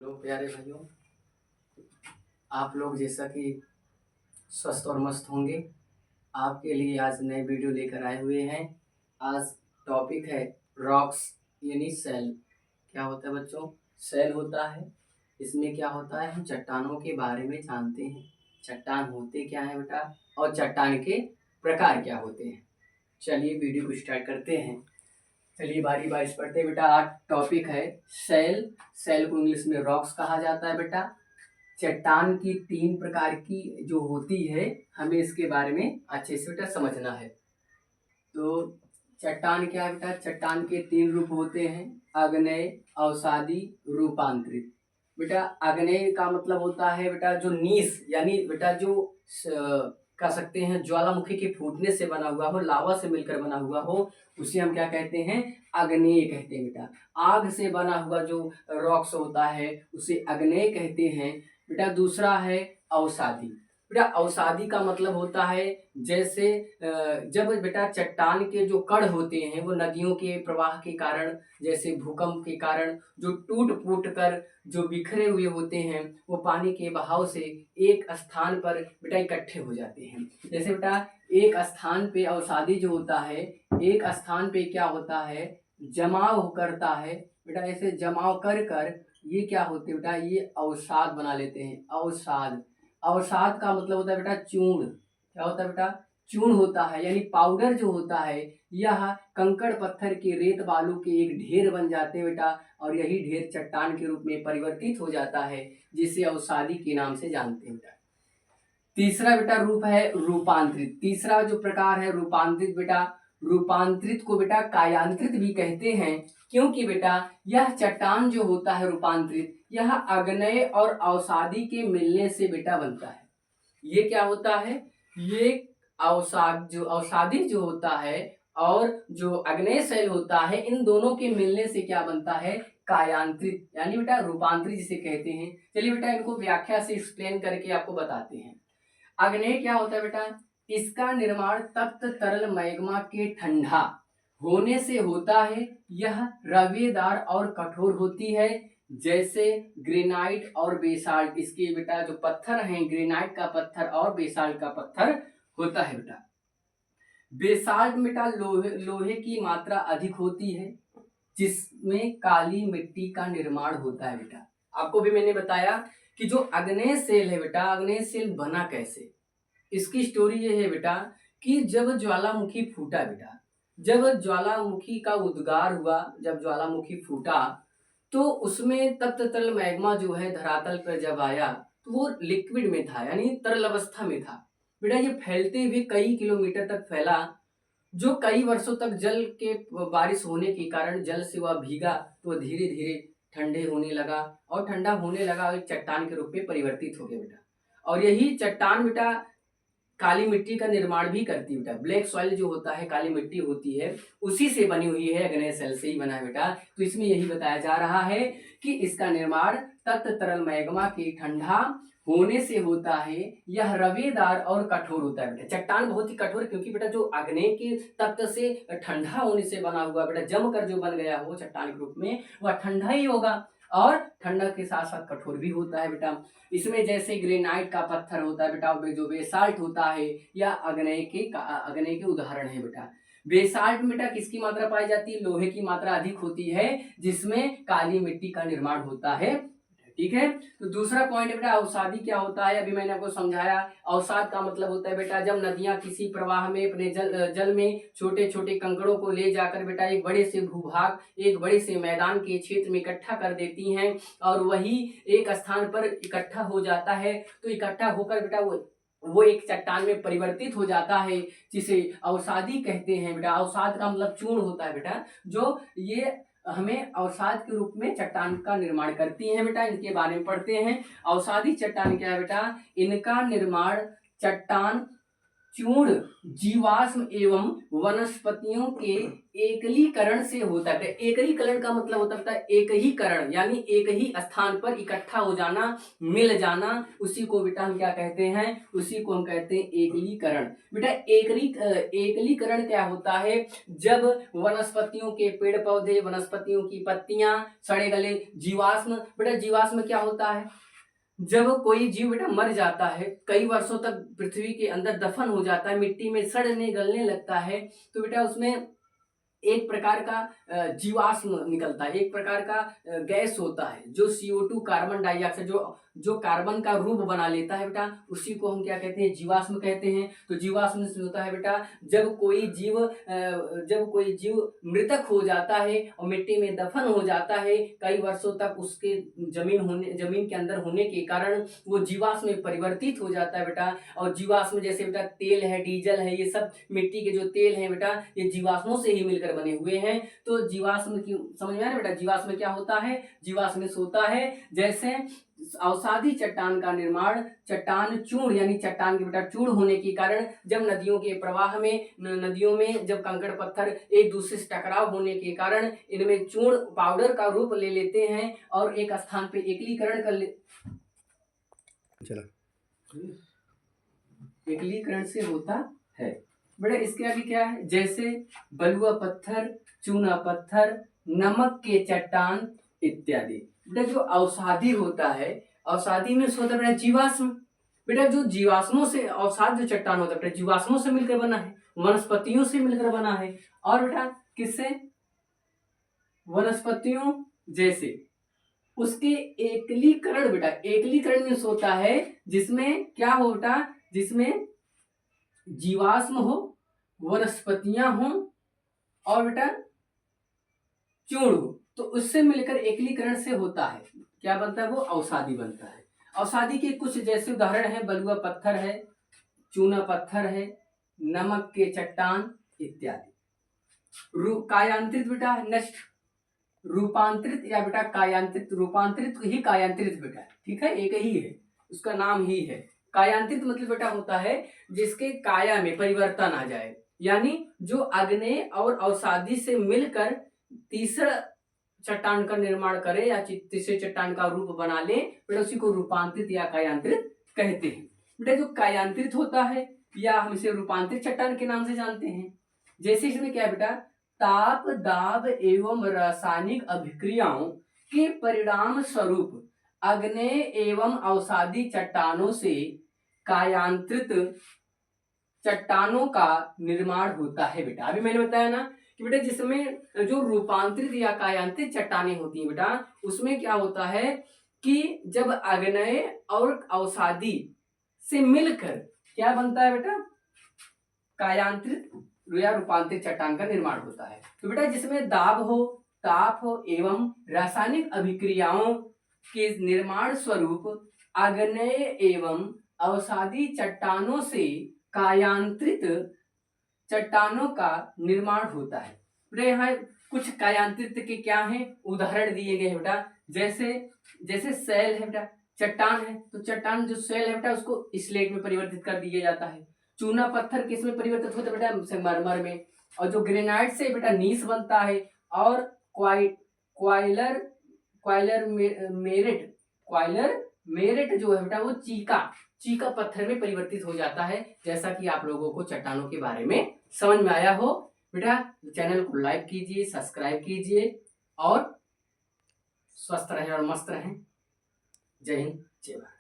Hello प्यारे भाइयों, आप लोग जैसा कि स्वस्थ और मस्त होंगे। आपके लिए आज नए वीडियो लेकर आए हुए हैं। आज टॉपिक है रॉक्स यानी सेल। क्या होता है बच्चों? सेल होता है। इसमें क्या होता है, हम चट्टानों के बारे में जानते हैं। चट्टान होते क्या है बेटा, और चट्टान के प्रकार क्या होते हैं। चलिए वीडियो को स्टार्ट करते हैं। चलिए बारी बारी से पढ़ते हैं बेटा। आज टॉपिक है सेल। सेल को इंग्लिश में रॉक्स कहा जाता है बेटा। चट्टान की 3 प्रकार की जो होती है, हमें इसके बारे में अच्छे से बेटा समझना है। तो चट्टान क्या है बेटा? चट्टान के 3 रूप होते हैं, आग्नेय, अवसादी, रूपांतरित। बेटा आग्नेय का मतलब होता है बेटा जो नीस, यानी बेटा जो कह सकते हैं ज्वालामुखी के फूटने से बना हुआ हो, लावा से मिलकर बना हुआ हो, उसे हम क्या कहते हैं? आग्नेय कहते हैं बेटा। आग से बना हुआ जो रॉक्स होता है उसे आग्नेय कहते हैं बेटा। दूसरा है अवसादी। बेटा अवसादी का मतलब होता है जैसे जब बेटा चट्टान के जो कण होते हैं वो नदियों के प्रवाह के कारण, जैसे भूकंप के कारण जो टूट फूट कर जो बिखरे हुए होते हैं, वो पानी के बहाव से एक स्थान पर बेटा इकट्ठे हो जाते हैं। जैसे बेटा एक स्थान पे अवसादी जो होता है, एक स्थान पे क्या होता है, जमाव करता है बेटा। ऐसे जमाव कर कर ये क्या होते हैं बेटा, ये अवसाद बना लेते हैं। अवसाद, अवसाद का मतलब होता है बेटा चूर्ण। क्या होता है बेटा? चूर्ण होता है, यानी पाउडर जो होता है, यह कंकड़ पत्थर के रेत बालू के एक ढेर बन जाते हैं बेटा, और यही ढेर चट्टान के रूप में परिवर्तित हो जाता है, जिसे अवसादी के नाम से जानते हैं बेटा। तीसरा बेटा रूप है रूपांतरित। तीसरा जो प्रकार है रूपांतरित बेटा, रूपांतरित को बेटा कायांतरित भी कहते हैं, क्योंकि बेटा यह चट्टान जो होता है रूपांतरित, यह आग्नेय और अवसादी के मिलने से बेटा बनता है। ये क्या होता है, ये अवसादी जो होता है और जो आग्नेय शैल होता है, इन दोनों के मिलने से क्या बनता है? कायांतरित, यानी बेटा रूपांतरित जिसे कहते हैं। चलिए बेटा इनको व्याख्या से एक्सप्लेन करके आपको बताते हैं। आग्नेय क्या होता है बेटा? इसका निर्माण तप्त तरल मैग्मा के ठंडा होने से होता है। यह रवेदार और कठोर होती है, जैसे ग्रेनाइट और बेसाल्ट। इसके बेटा जो पत्थर हैं, ग्रेनाइट का पत्थर और बेसाल्ट का पत्थर होता है बेटा। बेसाल्ट बेटा लोहे की मात्रा अधिक होती है, जिसमें काली मिट्टी का निर्माण होता है बेटा। आपको भी मैंने बताया कि जो आग्नेय सेल है बेटा, आग्नेय सेल बना कैसे। इसकी स्टोरी ये है बेटा कि जब ज्वालामुखी फूटा बेटा, जब ज्वालामुखी का उद्गार हुआ, जब ज्वालामुखी फूटा, तो उसमें तप्त तरल मैग्मा जो है धरातल पर जब आया, तो वो लिक्विड में था, यानी तरल अवस्था में था बेटा। ये फैलते हुए कई किलोमीटर तक फैला, जो कई वर्षों तक जल के बारिश होने के कारण जल से वह भीगा, तो धीरे धीरे ठंडे होने लगा, और ठंडा होने लगा, एक चट्टान के रूप में परिवर्तित हो गया बेटा। और यही चट्टान बेटा काली मिट्टी का निर्माण भी करती है बेटा। ब्लैक सॉइल जो होता है, काली मिट्टी होती है, उसी से बनी हुई है, आग्नेय सेल से ही बना है बेटा। तो इसमें यही बताया जा रहा है कि इसका निर्माण तप्त तरल मैग्मा के ठंडा होने से होता है। यह रवेदार और कठोर होता है बेटा। चट्टान बहुत ही कठोर, क्योंकि बेटा जो आग्नेय के तप्त से ठंडा होने से बना हुआ बेटा, जम कर जो बन गया हो चट्टान के रूप में, वह ठंडा ही होगा, और ठंडक के साथ साथ कठोर भी होता है बेटा। इसमें जैसे ग्रेनाइट का पत्थर होता है बेटा, जो बेसाल्ट होता है, या आग्नेय के उदाहरण है बेटा। बेसाल्ट में बेटा किसकी मात्रा पाई जाती है? लोहे की मात्रा अधिक होती है, जिसमें काली मिट्टी का निर्माण होता है। ठीक है। तो दूसरा पॉइंट बेटा अवसादी क्या होता है, अभी मैंने आपको समझाया। अवसाद का मतलब होता है बेटा जब नदियां किसी प्रवाह में अपने जल में छोटे छोटे कंकड़ों को ले जाकर बेटा एक बड़े से भूभाग, एक बड़े से मैदान के क्षेत्र में इकट्ठा कर देती हैं, और वही एक स्थान पर इकट्ठा हो जाता है। तो इकट्ठा होकर बेटा वो एक चट्टान में परिवर्तित हो जाता है, जिसे अवसादी कहते हैं बेटा। अवसाद का मतलब चूर्ण होता है बेटा, जो ये हमें अवसाद के रूप में चट्टान का निर्माण करती हैं बेटा। इनके बारे में पढ़ते हैं। अवसादी चट्टान क्या है बेटा? इनका निर्माण चट्टान चूर्ण जीवाश्म एवं वनस्पतियों के एकलीकरण से होता है। एकलीकरण का मतलब होता है एक ही करण, यानी एक ही स्थान पर इकट्ठा हो जाना, मिल जाना, उसी को बेटा हम क्या कहते हैं, उसी को हम कहते हैं एकलीकरण। बेटा एकलीकरण क्या होता है, जब वनस्पतियों के पेड़ पौधे, वनस्पतियों की पत्तियां, सड़े गले जीवाश्म, बेटा जीवाश्म क्या होता है, जब कोई जीव बेटा मर जाता है, कई वर्षों तक पृथ्वी के अंदर दफन हो जाता है, मिट्टी में सड़ने गलने लगता है, तो बेटा उसमें एक प्रकार का जीवाश्म निकलता है, एक प्रकार का गैस होता है जो CO2 कार्बन डाइऑक्साइड जो कार्बन का रूप बना लेता है बेटा, उसी को हम क्या कहते हैं, जीवाश्म कहते हैं। तो जीवाश्म से होता है बेटा, जब कोई जीव मृतक हो जाता है और मिट्टी में दफन हो जाता है, कई वर्षों तक उसके जमीन के अंदर होने के कारण वो जीवाश्म में परिवर्तित हो जाता है बेटा। और जीवाश्म जैसे बेटा तेल है, डीजल है, ये सब मिट्टी के जो तेल है बेटा, ये जीवाश्मों से ही मिलकर बने हुए हैं। तो जीवाश्म की समझ में आ रहा है बेटा, जीवाश्म क्या होता है, जीवाश्म होता है जैसे अवसादी चट्टान का निर्माण, चट्टान चूर्ण यानी चट्टान के बेटा चूर्ण होने के कारण, जब नदियों के प्रवाह में, नदियों में जब कंकड़ पत्थर एक दूसरे से टकराव होने के कारण इनमें चूर्ण पाउडर का रूप ले लेते हैं और एक स्थान पे एकलीकरण कर ले एकलीकरण से होता है बेटा। इसके आगे क्या है, जैसे बलुआ पत्थर, चूना पत्थर, नमक के चट्टान इत्यादि। बेटा जो अवसादी होता है, अवसादी में होता है बेटा जीवाश्म। बेटा जो जीवाश्मों से, अवसाद जो चट्टान होता है बेटा जीवाश्मों से मिलकर बना है, वनस्पतियों से मिलकर बना है। और बेटा किससे, वनस्पतियों जैसे उसके एकलीकरण, बेटा एकलीकरण में होता है जिसमें क्या हो बेटा, जिसमें जीवाश्म हो, वनस्पतियां हो और बेटा चूर्ण हो, तो उससे मिलकर एकलीकरण से होता है, क्या बनता है, वो अवसादी बनता है। अवसादी के कुछ जैसे उदाहरण है, बलुआ पत्थर है, चूना पत्थर है, नमक के चट्टान इत्यादि। कायांतरित बेटा नेक्स्ट, रूपांतरित या बेटा कायांतरित, रूपांतरित ही कायांतरित बेटा, ठीक है, एक ही है, उसका नाम ही है। कायांतरित मतलब बेटा होता है जिसके काया में परिवर्तन आ जाए, यानी जो आग्नेय और अवसादी से मिलकर तीसरा चट्टान का निर्माण करे या तीसरे चट्टान का रूप बना ले, बेटा उसी को रूपांतरित या कायांतरित कहते हैं। बेटा जो कायांतरित होता है या हम इसे रूपांतरित चट्टान के नाम से जानते हैं, जैसे इसमें क्या है बेटा, ताप दाब एवं रासायनिक अभिक्रियाओं के परिणाम स्वरूप आग्नेय एवं अवसादी चट्टानों से कायांतरित चट्टानों का निर्माण होता है बेटा। अभी मैंने बताया ना कि बेटा जिसमें जो रूपांतरित या कायांतरित चट्टानें होती हैं बेटा, उसमें क्या होता है कि जब आग्नेय और अवसादी से मिलकर क्या बनता है बेटा, कायांतरित या रूपांतरित चट्टान का निर्माण होता है। तो बेटा जिसमें दाब हो, ताप हो एवं रासायनिक अभिक्रियाओं के निर्माण स्वरूप आग्नेय एवं अवसादी चट्टानों से कायांतरित चट्टानों का निर्माण होता है। बेटा यहाँ कुछ कायांतरित के क्या हैं, उदाहरण दिए गए हैं बेटा, जैसे सेल है बेटा, चट्टान है तो चट्टान जो सेल है बेटा उसको स्लेट में परिवर्तित कर दिया जाता है। चूना पत्थर किस में परिवर्तित होता है बेटा, संगमरमर में। और जो ग्रेनाइट से बेटा नीस बनता है, और क्वाइलर मेरेट जो है बेटा वो चीका पत्थर में परिवर्तित हो जाता है। जैसा कि आप लोगों को चट्टानों के बारे में समझ में आया हो बेटा, चैनल को लाइक कीजिए, सब्सक्राइब कीजिए और स्वस्थ रहें और मस्त रहें। जय हिंद, जय भारत।